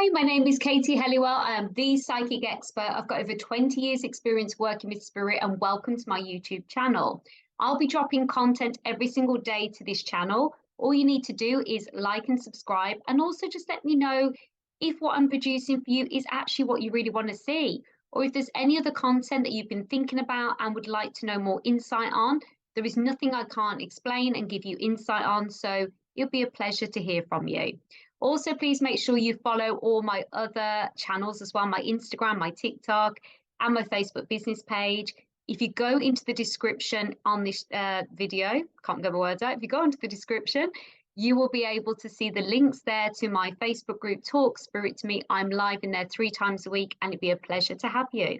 Hi, my name is Katie Helliwell. I am the psychic expert. I've got over 20 years experience working with spirit, and welcome to my YouTube channel. I'll be dropping content every single day to this channel. All you need to do is like and subscribe, and also just let me know if what I'm producing for you is actually what you really want to see, or if there's any other content that you've been thinking about and would like to know more insight on. There is nothing I can't explain and give you insight on, so it'll be a pleasure to hear from you. Also, please make sure you follow all my other channels as well, my Instagram, my TikTok, and my Facebook business page. If you go into the description on this video, can't get my words out, if you go into the description, you will be able to see the links there to my Facebook group, Talk Spirit to Me. I'm live in there 3 times a week, and it'd be a pleasure to have you.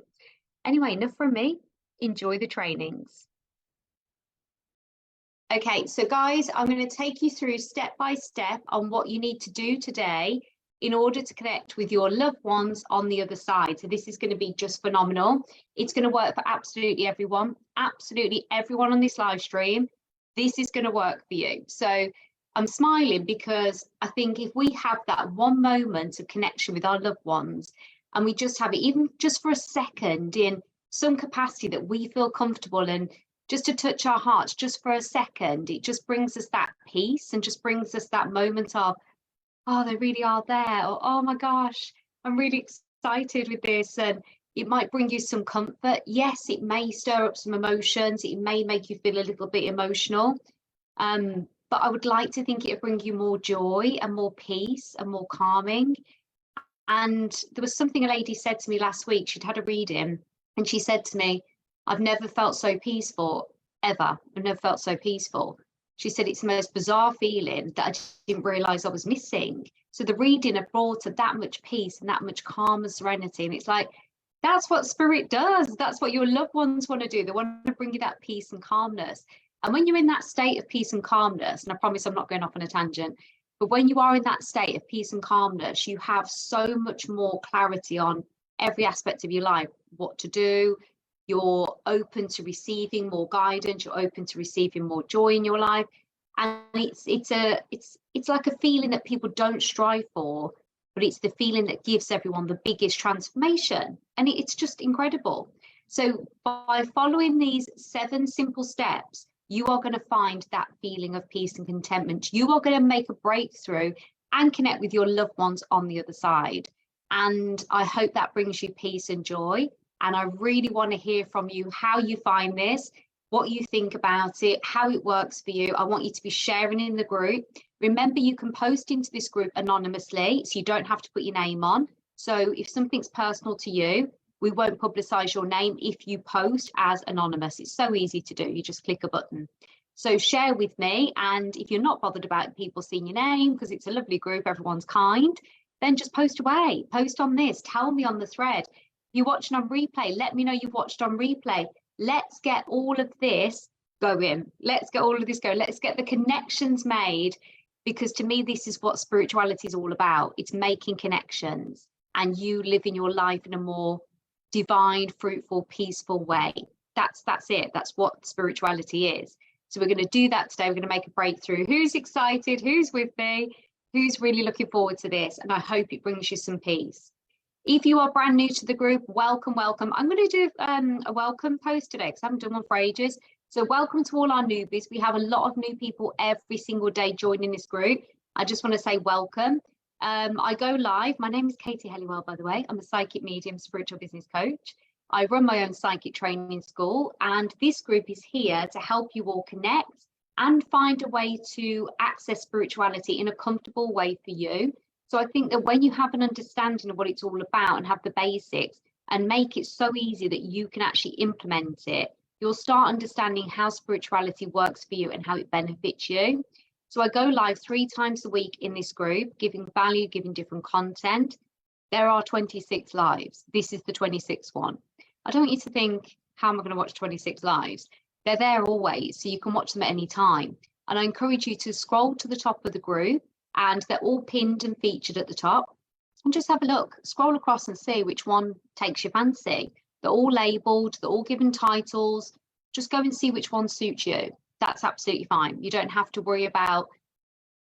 Anyway, enough from me. Enjoy the trainings. Okay, so guys, I'm going to take you through step by step on what you need to do today in order to connect with your loved ones on the other side. So this is going to be just phenomenal. It's going to work for absolutely everyone on this live stream. This is going to work for you. So I'm smiling because I think if we have that one moment of connection with our loved ones, and we just have it even just for a second in some capacity that we feel comfortable, and just to touch our hearts just for a second, it just brings us that peace and just brings us that moment of, oh, they really are there, or oh my gosh, I'm really excited with this. And it might bring you some comfort. Yes, it may stir up some emotions, it may make you feel a little bit emotional, but I would like to think it would bring you more joy and more peace and more calming. And there was something a lady said to me last week. She'd had a reading and she said to me, I've never felt so peaceful, ever. I've never felt so peaceful. She said it's the most bizarre feeling that I didn't realise I was missing. So the reading had brought her that much peace and that much calm and serenity. And it's like, that's what spirit does. That's what your loved ones want to do. They want to bring you that peace and calmness. And when you're in that state of peace and calmness, and I promise I'm not going off on a tangent, but when you are in that state of peace and calmness, you have so much more clarity on every aspect of your life, what to do. You're open to receiving more guidance, you're open to receiving more joy in your life. And it's like a feeling that people don't strive for, but it's the feeling that gives everyone the biggest transformation. And it's just incredible. So by following these 7 simple steps, you are going to find that feeling of peace and contentment. You are going to make a breakthrough and connect with your loved ones on the other side. And I hope that brings you peace and joy. And I really want to hear from you how you find this, what you think about it, how it works for you. I want you to be sharing in the group. Remember, you can post into this group anonymously, so you don't have to put your name on. So if something's personal to you, we won't publicise your name if you post as anonymous. It's so easy to do. You just click a button. So share with me. And if you're not bothered about people seeing your name, because it's a lovely group, everyone's kind, then just post away. Post on this. Tell me on the thread. You're watching on replay, let me know you've watched on replay. Let's get all of this going. Let's get all of this going. Let's get the connections made, because to me, this is what spirituality is all about. It's making connections and you living your life in a more divine, fruitful, peaceful way. That's it. That's what spirituality is. So we're going to do that today. We're going to make a breakthrough. Who's excited? Who's with me? Who's really looking forward to this? And I hope it brings you some peace. If you are brand new to the group, welcome. I'm going to do a welcome post today because I haven't done one for ages. So welcome to all our newbies. We have a lot of new people every single day joining this group. I just want to say welcome. I go live. My name is Katie Helliwell, by the way. I'm a psychic medium, spiritual business coach. I run my own psychic training school, and this group is here to help you all connect and find a way to access spirituality in a comfortable way for you. So I think that when you have an understanding of what it's all about and have the basics and make it so easy that you can actually implement it, you'll start understanding how spirituality works for you and how it benefits you. So I go live 3 times a week in this group, giving value, giving different content. There are 26 lives. This is the 26th one. I don't want you to think, how am I going to watch 26 lives? They're there always, so you can watch them at any time. And I encourage you to scroll to the top of the group, and they're all pinned and featured at the top, and just have a look, scroll across and see which one takes your fancy. They're all labelled, they're all given titles. Just go and see which one suits you. That's absolutely fine. You don't have to worry about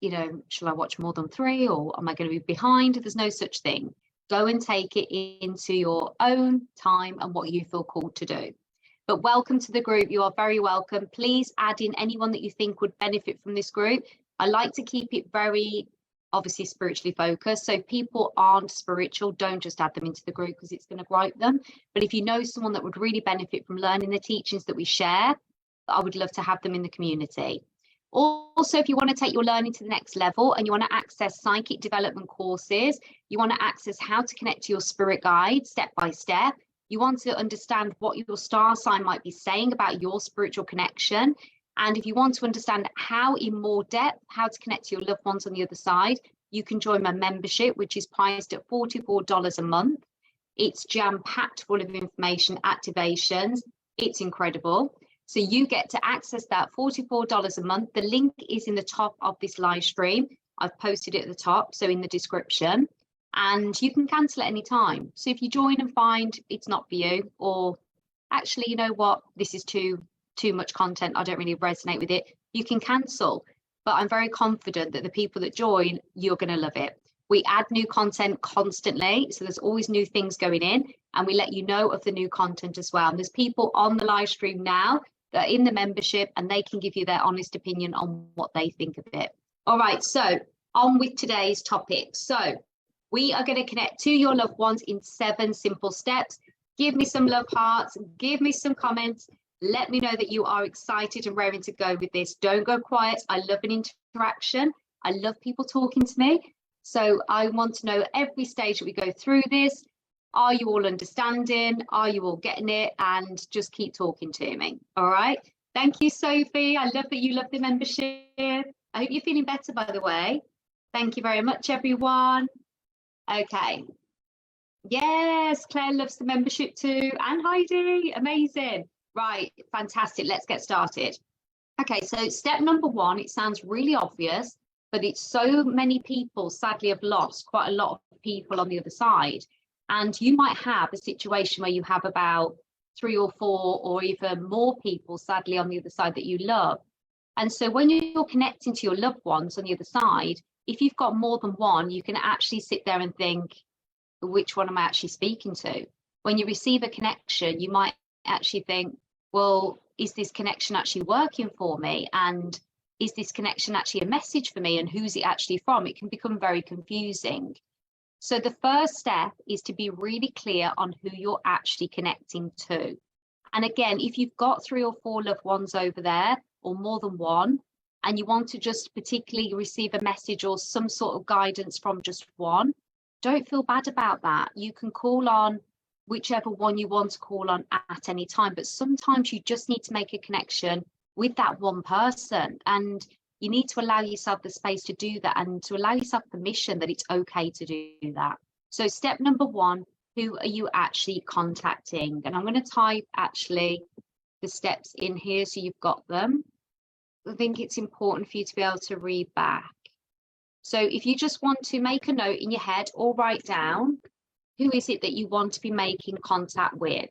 you know, shall I watch more than 3 or am I going to be behind? There's no such thing. Go and take it into your own time and what you feel called to do. But welcome to the group. You are very welcome. Please add in anyone that you think would benefit from this group. I like to keep it very obviously spiritually focused. So if people aren't spiritual, don't just add them into the group because it's going to gripe them. But if you know someone that would really benefit from learning the teachings that we share, I would love to have them in the community. Also, if you want to take your learning to the next level and you want to access psychic development courses, you want to access how to connect to your spirit guide step by step, you want to understand what your star sign might be saying about your spiritual connection, and if you want to understand how in more depth, how to connect to your loved ones on the other side, you can join my membership, which is priced at $44 a month. It's jam-packed full of information, activations. It's incredible. So you get to access that $44 a month. The link is in the top of this live stream. I've posted it at the top, so in the description. And you can cancel at any time. So if you join and find it's not for you, or actually, you know what, this is too much content, I don't really resonate with it, you can cancel. But I'm very confident that the people that join, you're going to love it. We add new content constantly, so there's always new things going in, and we let you know of the new content as well. And there's people on the live stream now that are in the membership, and they can give you their honest opinion on what they think of it. All right, so on with today's topic. So we are going to connect to your loved ones in 7 simple steps. Give me some love hearts, give me some comments. Let me know that you are excited and raring to go with this. Don't go quiet. I love an interaction. I love people talking to me. So I want to know every stage that we go through this. Are you all understanding? Are you all getting it? And just keep talking to me. All right. Thank you, Sophie. I love that you love the membership. I hope you're feeling better, by the way. Thank you very much, everyone. Okay. Yes, Claire loves the membership too. And Heidi, amazing. Right, fantastic. Let's get started. Okay, so step number 1, it sounds really obvious, but it's so many people sadly have lost quite a lot of people on the other side. And you might have a situation where you have about 3 or 4 or even more people sadly on the other side that you love. And so when you're connecting to your loved ones on the other side, if you've got more than one, you can actually sit there and think, which one am I actually speaking to? When you receive a connection, you might actually think, well, is this connection actually working for me? And is this connection actually a message for me? And who's it actually from? It can become very confusing. So the first step is to be really clear on who you're actually connecting to. And again, if you've got 3 or 4 loved ones over there, or more than one, and you want to just particularly receive a message or some sort of guidance from just one, don't feel bad about that. You can call on whichever one you want to call on at any time, but sometimes you just need to make a connection with that one person, and you need to allow yourself the space to do that and to allow yourself permission that it's okay to do that. So step number 1, who are you actually contacting? And I'm going to type actually the steps in here so you've got them. I think it's important for you to be able to read back. So if you just want to make a note in your head or write down, who is it that you want to be making contact with?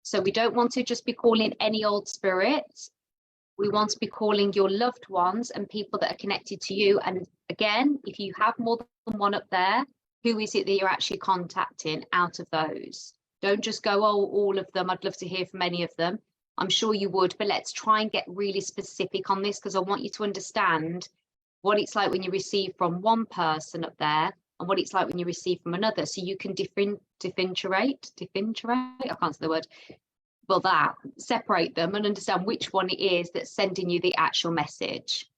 So we don't want to just be calling any old spirits. We want to be calling your loved ones and people that are connected to you. And again, if you have more than one up there, who is it that you're actually contacting out of those? Don't just go, oh, all of them. I'd love to hear from any of them. I'm sure you would, but let's try and get really specific on this, because I want you to understand what it's like when you receive from one person up there and what it's like when you receive from another. So you can differentiate, I can't say the word, well, that, separate them and understand which one it is that's sending you the actual message.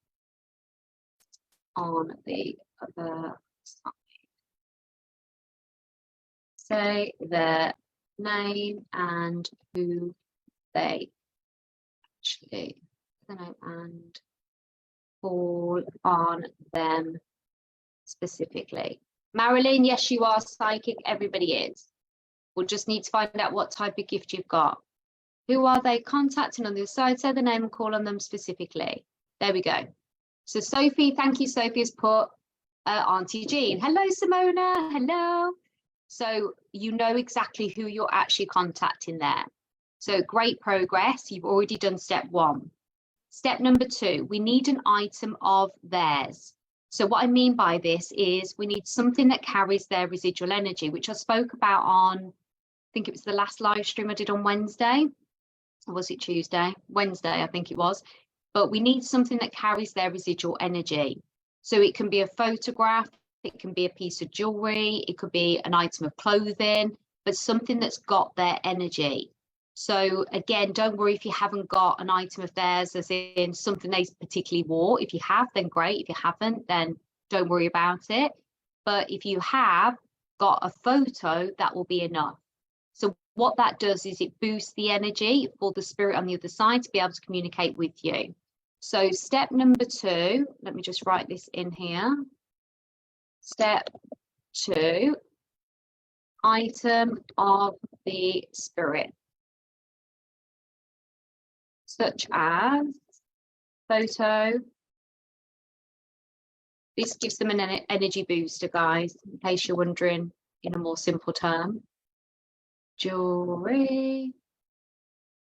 On the other side. Say their name and who they actually, and call on them specifically. Marilyn, yes, you are psychic. Everybody is. We'll just need to find out what type of gift you've got. Who are they contacting on the other side? Say the name and call on them specifically. There we go. So Sophie, thank you. Sophie has put Auntie Jean. Hello, Simona. Hello. So you know exactly who you're actually contacting there. So great progress. You've already done step 1. Step number 2, we need an item of theirs. So what I mean by this is we need something that carries their residual energy, which I spoke about on, I think it was the last live stream I did on Wednesday. Or was it Tuesday? Wednesday, I think it was. But we need something that carries their residual energy. So it can be a photograph, it can be a piece of jewelry, it could be an item of clothing, but something that's got their energy. So again, don't worry if you haven't got an item of theirs, as in something they particularly wore. If you have, then great. If you haven't, then don't worry about it. But if you have got a photo, that will be enough. So what that does is it boosts the energy for the spirit on the other side to be able to communicate with you. So step number 2, let me just write this in here. Step 2, item of the spirit, such as photo. This gives them an energy booster, guys, in case you're wondering in a more simple term. Jewelry,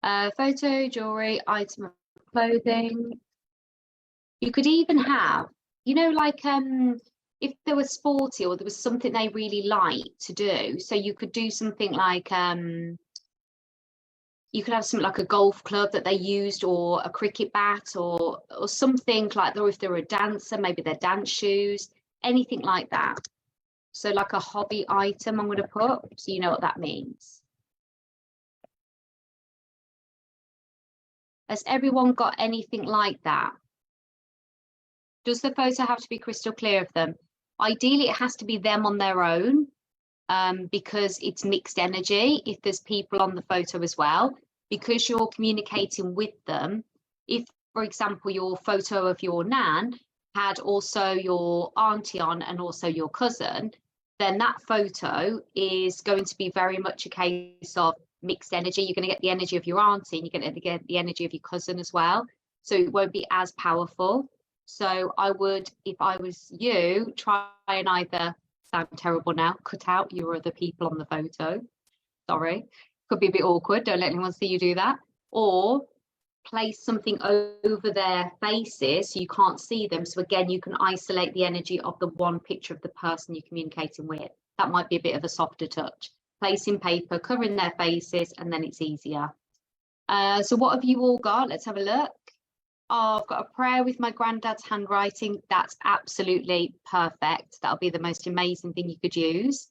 photo, jewelry, item of clothing. You could even have, you know, like if they were sporty or there was something they really like to do, so you could do something like you could have something like a golf club that they used, or a cricket bat, or something like that. Or if they're a dancer, maybe their dance shoes, anything like that. So like a hobby item, I'm going to put, so you know what that means. Has everyone got anything like that? Does the photo have to be crystal clear of them? Ideally, it has to be them on their own, because it's mixed energy. If there's people on the photo as well, because you're communicating with them. If, for example, your photo of your nan had also your auntie on and also your cousin, then that photo is going to be very much a case of mixed energy. You're going to get the energy of your auntie and you're going to get the energy of your cousin as well. So it won't be as powerful. So I would, if I was you, try and either, sound terrible now, cut out your other people on the photo. Sorry, could be a bit awkward. Don't let anyone see you do that. Or place something over their faces so you can't see them. So again, you can isolate the energy of the one picture of the person you're communicating with. That might be a bit of a softer touch. Placing paper, covering their faces, and then it's easier. So what have you all got? Let's have a look. Oh, I've got a prayer with my granddad's handwriting. That's absolutely perfect. That'll be the most amazing thing you could use.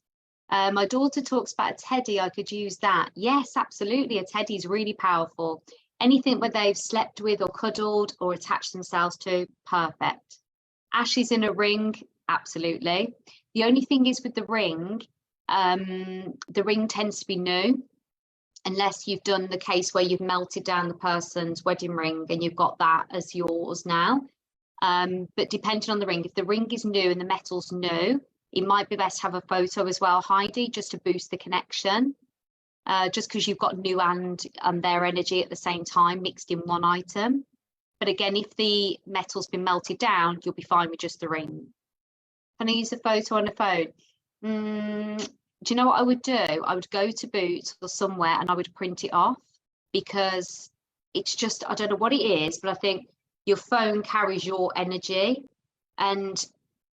My daughter talks about a teddy. I could use that. Yes, absolutely. A teddy is really powerful. Anything where they've slept with or cuddled or attached themselves to, perfect. Ashes in a ring, absolutely. The only thing is with the ring tends to be new, unless you've done the case where you've melted down the person's wedding ring and you've got that as yours now. But depending on the ring, if the ring is new and the metal's new, it might be best to have a photo as well, Heidi, just to boost the connection. Just because you've got new and their energy at the same time mixed in one item. But again, if the metal's been melted down, you'll be fine with just the ring. Can I use a photo on a phone? Do you know what I would do? I would go to Boots or somewhere and I would print it off, because it's just, I don't know what it is, but I think your phone carries your energy. And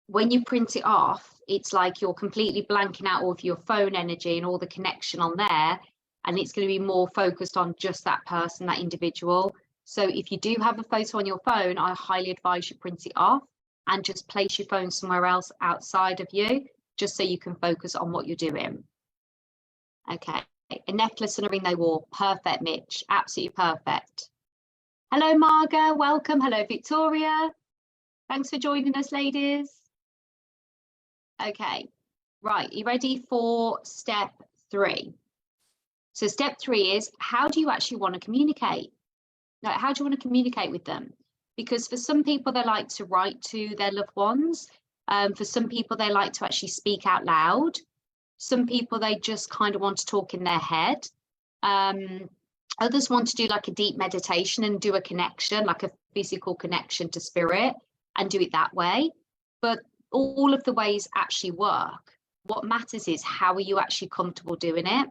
when you print it off, it's like you're completely blanking out all of your phone energy and all the connection on there. And it's going to be more focused on just that person, that individual. So if you do have a photo on your phone, I highly advise you print it off and just place your phone somewhere else outside of you, just so you can focus on what you're doing. Okay, a necklace and a ring they wore. Perfect, Mitch, absolutely perfect. Hello, Marga, welcome. Hello, Victoria. Thanks for joining us, ladies. Okay, right, you ready for step 3? So step 3 is, how do you actually want to communicate? Like, how do you want to communicate with them? Because for some people, they like to write to their loved ones. For some people, they like to actually speak out loud. Some people, they just kind of want to talk in their head. Others want to do like a deep meditation and do a connection, like a physical connection to spirit, and do it that way. But all of the ways actually work. What matters is, how are you actually comfortable doing it?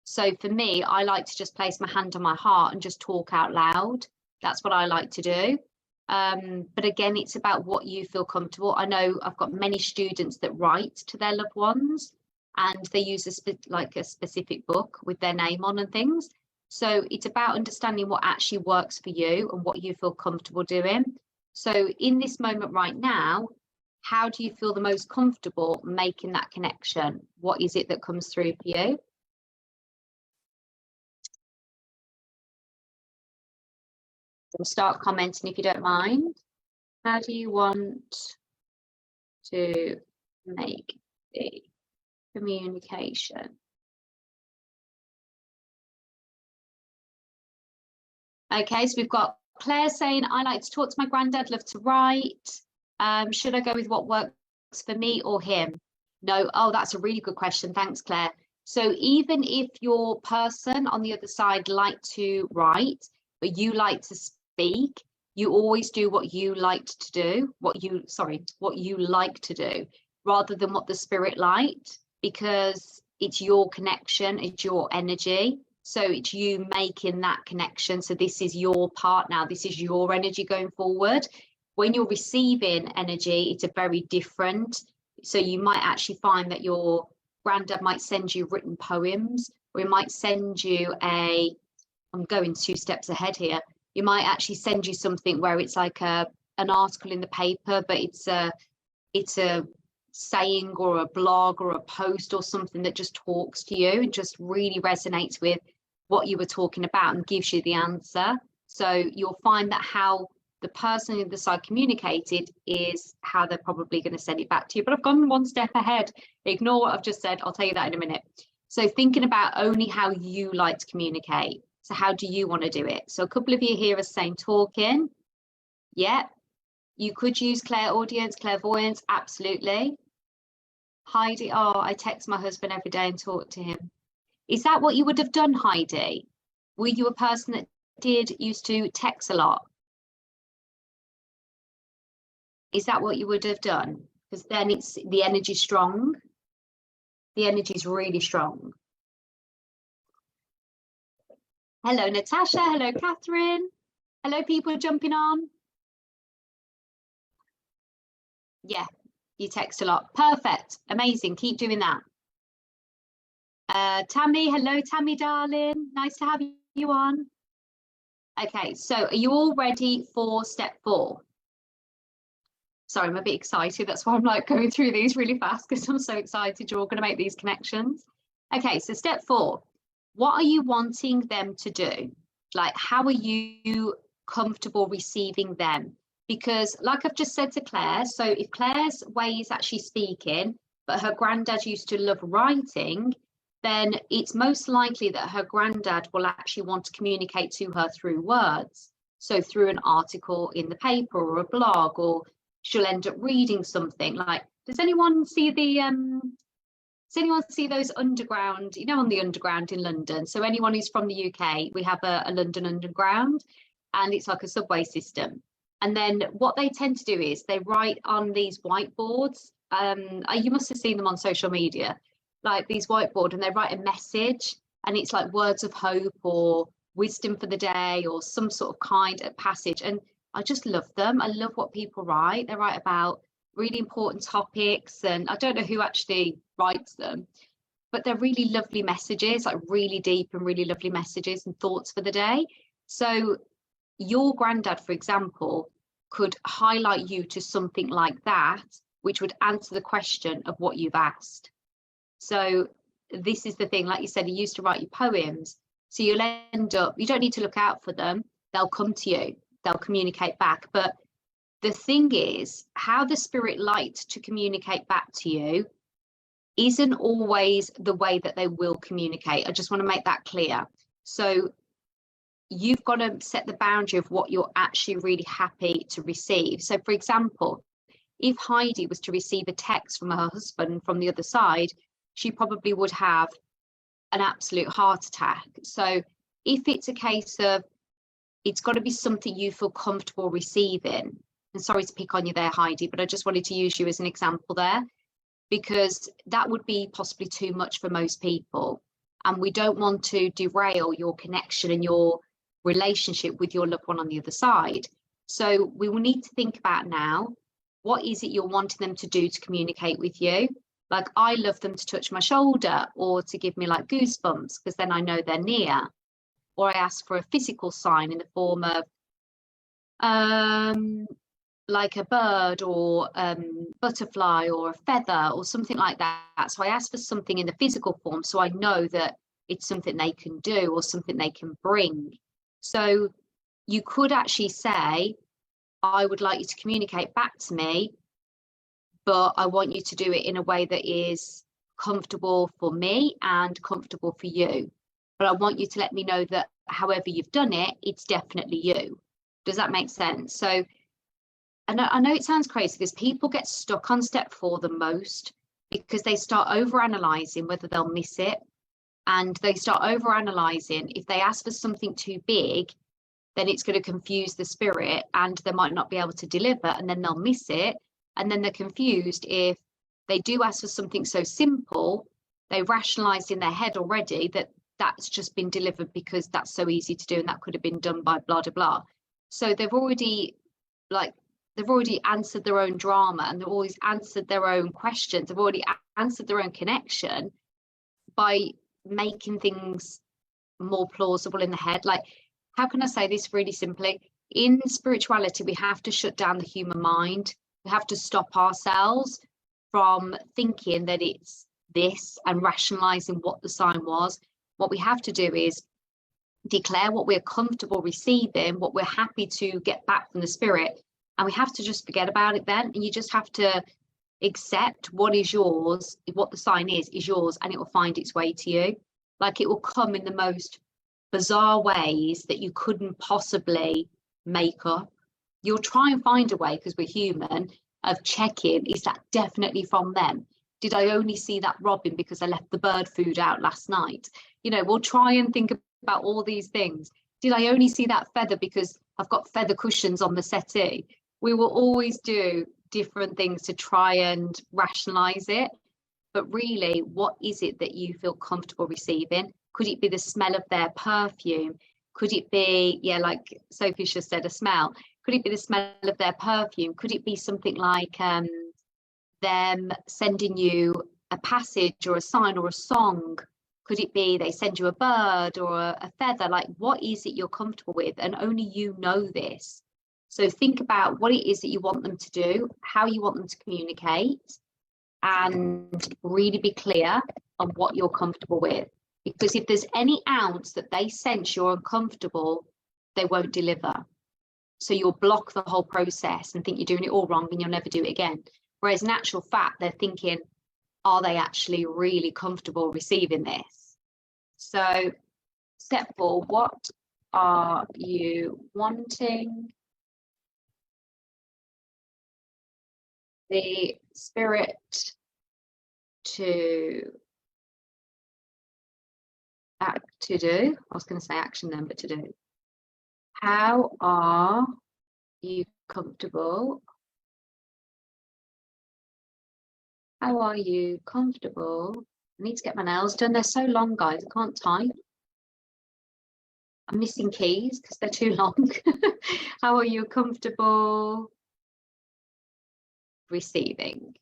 So for me, I like to just place my hand on my heart and just talk out loud. That's what I like to do. But again, it's about what you feel comfortable. I know I've got many students that write to their loved ones, and they use a specific book with their name on and things. So it's about understanding what actually works for you and what you feel comfortable doing. So in this moment right now, how do you feel the most comfortable making that connection? What is it that comes through for you? So start commenting if you don't mind. How do you want to make the communication? Okay, so we've got Claire saying, I like to talk to my granddad, love to write. Should I go with what works for me or him? No. Oh, that's a really good question. Thanks, Claire. So even if your person on the other side like to write, but you like to speak, you always do what you liked to do, what you like to do, rather than what the spirit liked, because it's your connection, it's your energy. So it's you making that connection. So this is your part now. This is your energy going forward. When you're receiving energy, it's a very different. So you might actually find that your granddad might send you written poems, or he might send you I'm going 2 steps ahead here. You might actually send you something where it's like an article in the paper, but it's a saying or a blog or a post or something that just talks to you and just really resonates with what you were talking about and gives you the answer. So you'll find that how the person on the other side communicated is how they're probably going to send it back to you. But I've gone 1 step ahead. Ignore what I've just said. I'll tell you that in a minute. So thinking about only how you like to communicate. So how do you want to do it? So a couple of you here are saying talking. Yeah. You could use clairaudience, clairvoyance. Absolutely. Heidi, oh, I text my husband every day and talk to him. Is that what you would have done, Heidi? Were you a person that used to text a lot? Is that what you would have done? Because then it's the energy strong. The energy is really strong. Hello, Natasha. Hello, Catherine. Hello, people jumping on. Yeah, you text a lot. Perfect. Amazing. Keep doing that. Tammy. Hello, Tammy, darling. Nice to have you on. Okay, so are you all ready for step 4? Sorry, I'm a bit excited. That's why I'm like going through these really fast, because I'm so excited you're all going to make these connections. Okay, so step 4. What are you wanting them to do? Like, how are you comfortable receiving them? Because like I've just said to Claire, so if Claire's way is actually speaking, but her granddad used to love writing, then it's most likely that her granddad will actually want to communicate to her through words. So through an article in the paper or a blog, or she'll end up reading something. Like, does anyone see those underground, on the underground in London? So anyone who's from the UK, we have a London Underground, and it's like a subway system. And then what they tend to do is they write on these whiteboards. You must have seen them on social media, like these whiteboard, and they write a message, and it's like words of hope or wisdom for the day or some sort of kind of passage. And I just love them. I love what people write. They write about really important topics, and I don't know who actually writes them, but they're really lovely messages, like really deep and really lovely messages and thoughts for the day. So your granddad, for example, could highlight you to something like that, which would answer the question of what you've asked. So this is the thing, like you said, he used to write you poems. So you'll end up, you don't need to look out for them. They'll come to you, they'll communicate back. But the thing is, how the spirit liked to communicate back to you isn't always the way that they will communicate. I just want to make that clear. So you've got to set the boundary of what you're actually really happy to receive. So for example, if Heidi was to receive a text from her husband from the other side, she probably would have an absolute heart attack. So if it's a case of, it's got to be something you feel comfortable receiving. And sorry to pick on you there, Heidi, but I just wanted to use you as an example there, because that would be possibly too much for most people. And we don't want to derail your connection and your relationship with your loved one on the other side. So we will need to think about now, what is it you're wanting them to do to communicate with you? Like, I love them to touch my shoulder or to give me like goosebumps, because then I know they're near. Or I ask for a physical sign in the form of like a bird or butterfly or a feather or something like that. So I ask for something in the physical form, so I know that it's something they can do or something they can bring. So you could actually say, I would like you to communicate back to me, but I want you to do it in a way that is comfortable for me and comfortable for you. But I want you to let me know that however you've done it, it's definitely you. Does that make sense? So, and I know it sounds crazy because people get stuck on step 4 the most, because they start overanalyzing whether they'll miss it. And they start overanalyzing, if they ask for something too big, then it's going to confuse the spirit and they might not be able to deliver, and then they'll miss it. And then they're confused if they do ask for something so simple, they rationalize in their head already that that's just been delivered because that's so easy to do and that could have been done by blah, blah, blah. So they've already answered their own drama, and they've always answered their own questions. They've already answered their own connection by making things more plausible in the head. Like, how can I say this really simply? In spirituality, we have to shut down the human mind. We have to stop ourselves from thinking that it's this and rationalizing what the sign was. What we have to do is declare what we're comfortable receiving, what we're happy to get back from the spirit, and we have to just forget about it then. And you just have to accept what is yours, what the sign is yours, and it will find its way to you. Like, it will come in the most bizarre ways that you couldn't possibly make up. You'll try and find a way, because we're human, of checking, is that definitely from them? Did I only see that robin because I left the bird food out last night? You know, we'll try and think about all these things. Did I only see that feather because I've got feather cushions on the settee? We will always do different things to try and rationalize it. But really, what is it that you feel comfortable receiving? Could it be the smell of their perfume? Could it be, yeah, like Sophie just said, a smell? Could it be the smell of their perfume? Could it be something like them sending you a passage or a sign or a song? Could it be they send you a bird or a feather? Like, what is it you're comfortable with? And only you know this. So think about what it is that you want them to do, how you want them to communicate, and really be clear on what you're comfortable with. Because if there's any ounce that they sense you're uncomfortable, they won't deliver. So you'll block the whole process and think you're doing it all wrong and you'll never do it again. Whereas in actual fact, they're thinking, are they actually really comfortable receiving this? So step 4, what are you wanting the spirit to do? I was going to say action then, but to do. How are you comfortable? How are you comfortable? I need to get my nails done. They're so long, guys. I can't type. I'm missing keys because they're too long. How are you comfortable receiving?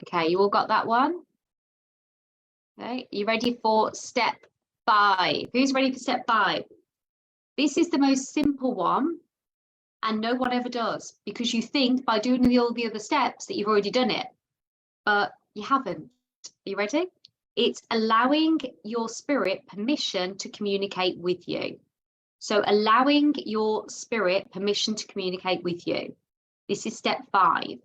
Okay, you all got that one? Okay, you ready for step 5? Who's ready for step 5? This is the most simple one, and no one ever does, because you think by doing all the other steps that you've already done it, but you haven't. Are you ready? It's allowing your spirit permission to communicate with you. So allowing your spirit permission to communicate with you. This is step 5.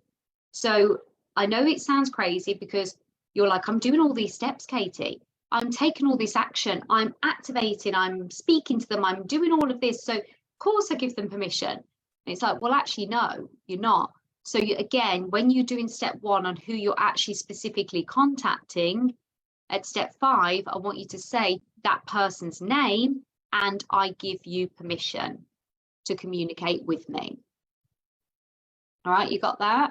So I know it sounds crazy because you're like, I'm doing all these steps, Katie. I'm taking all this action. I'm activating. I'm speaking to them. I'm doing all of this. So of course I give them permission. And it's like, well, actually, no, you're not. So again, when you're doing step 1 on who you're actually specifically contacting, at step 5, I want you to say that person's name and I give you permission to communicate with me. All right, you got that?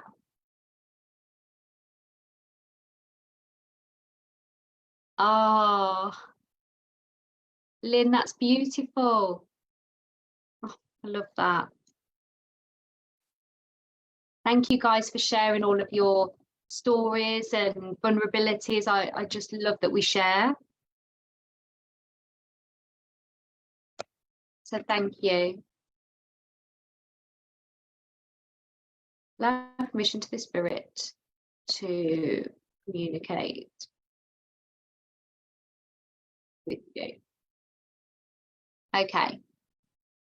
Oh, Lynn, that's beautiful. Oh, I love that. Thank you guys for sharing all of your stories and vulnerabilities. I just love that we share. So thank you. Allow permission to the spirit to communicate with you. Okay.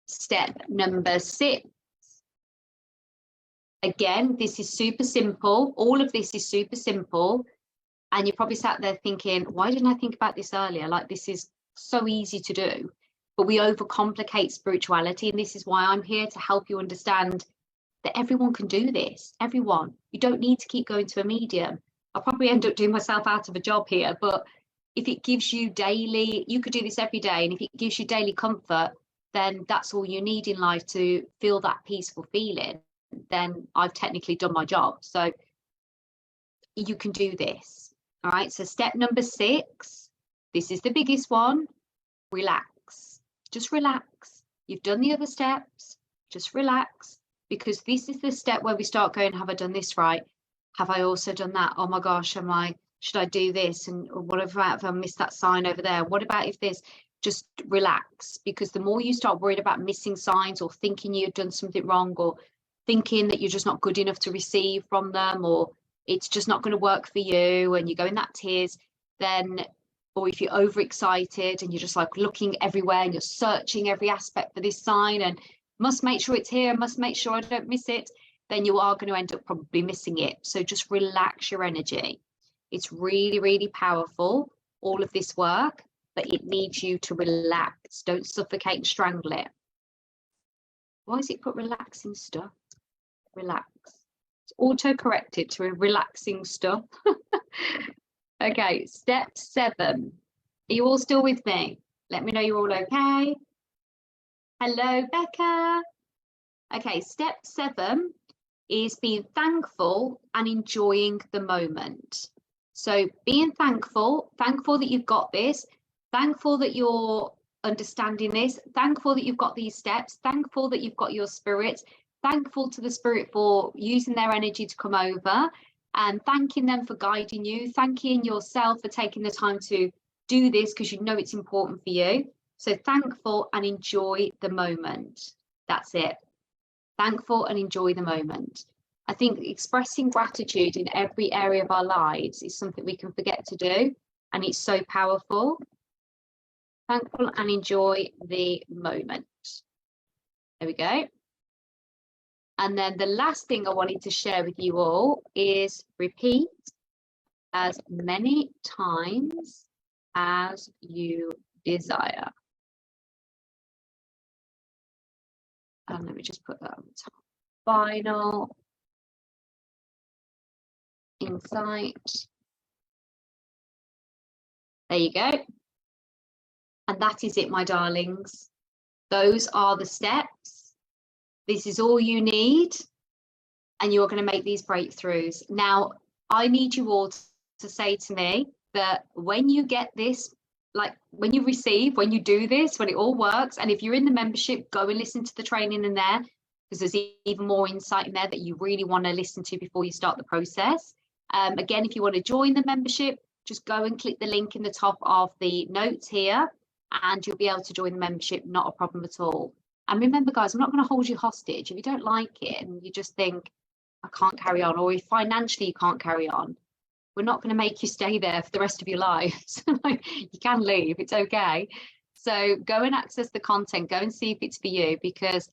Step number 6. Again, this is super simple. All of this is super simple. And you're probably sat there thinking, why didn't I think about this earlier? Like, this is so easy to do. But we overcomplicate spirituality. And this is why I'm here to help you understand that everyone can do this. Everyone. You don't need to keep going to a medium. I'll probably end up doing myself out of a job here. But if it gives you daily, you could do this every day. And if it gives you daily comfort, then that's all you need in life to feel that peaceful feeling. Then I've technically done my job. So you can do this. All right. So step number 6, this is the biggest one. Relax. Just relax. You've done the other steps. Just relax, because this is the step where we start going, have I done this right? Have I also done that? Oh my gosh, should I do this? And what if I missed that sign over there? What about if this? Just relax, because the more you start worried about missing signs or thinking you've done something wrong, or thinking that you're just not good enough to receive from them, or it's just not going to work for you, and you go in that tears, then, or if you're overexcited and you're just like looking everywhere and you're searching every aspect for this sign and must make sure it's here, must make sure I don't miss it, then you are going to end up probably missing it. So just relax your energy. It's really, really powerful, all of this work, but it needs you to relax. Don't suffocate and strangle it. Why is it put relaxing stuff? Relax. It's auto-corrected to a relaxing stuff. Okay, step 7. Are you all still with me? Let me know you're all okay. Hello, Becca. Okay, step 7 is being thankful and enjoying the moment. So being thankful that you've got this, thankful that you're understanding this, thankful that you've got these steps, thankful that you've got your spirit, thankful to the spirit for using their energy to come over, and thanking them for guiding you, thanking yourself for taking the time to do this because you know it's important for you. So thankful and enjoy the moment. That's it. Thankful and enjoy the moment. I think expressing gratitude in every area of our lives is something we can forget to do, and it's so powerful. Thankful and enjoy the moment. There we go. And then the last thing I wanted to share with you all is repeat as many times as you desire. And let me just put that on the top. Final insight. There you go. And that is it, my darlings. Those are the steps. This is all you need, and you're going to make these breakthroughs. Now, I need you all to say to me that when you get this, like when you do this, when it all works, and if you're in the membership, go and listen to the training in there, because there's even more insight in there that you really want to listen to before you start the process. Again, if you want to join the membership, just go and click the link in the top of the notes here, and you'll be able to join the membership, not a problem at all. And remember, guys, I'm not going to hold you hostage. If you don't like it and you just think, I can't carry on, or if financially you can't carry on, we're not going to make you stay there for the rest of your lives. You can leave, it's okay. So go and access the content, go and see if it's for you, because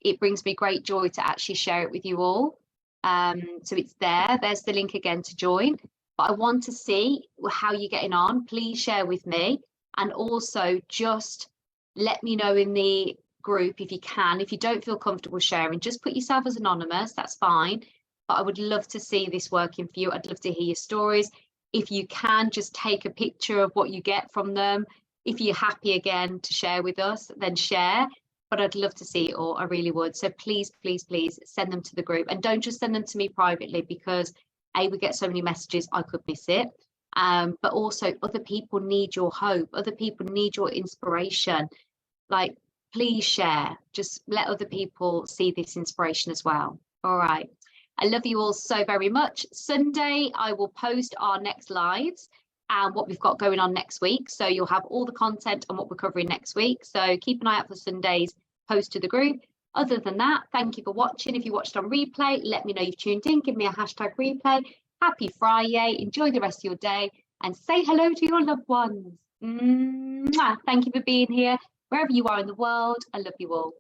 it brings me great joy to actually share it with you all. So it's there's the link again to join. But I want to see how you're getting on. Please share with me, and also just let me know in the group if you can. If you don't feel comfortable sharing, just put yourself as anonymous, that's fine. But I would love to see this working for you. I'd love to hear your stories. If you can, just take a picture of what you get from them. If you're happy again to share with us, then share. But I'd love to see it all, I really would. So please, please, please send them to the group, and don't just send them to me privately, because A, we get so many messages, I could miss it. but also other people need your hope, other people need your inspiration. Like, please share, just let other people see this inspiration as well. All right, I love you all so very much. Sunday I will post our next lives and what we've got going on next week, so you'll have all the content on what we're covering next week. So keep an eye out for Sunday's post to the group. Other than that, thank you for watching. If you watched on replay, let me know you've tuned in. Give me a hashtag replay. Happy Friday. Enjoy the rest of your day and say hello to your loved ones. Mwah. Thank you for being here. Wherever you are in the world, I love you all.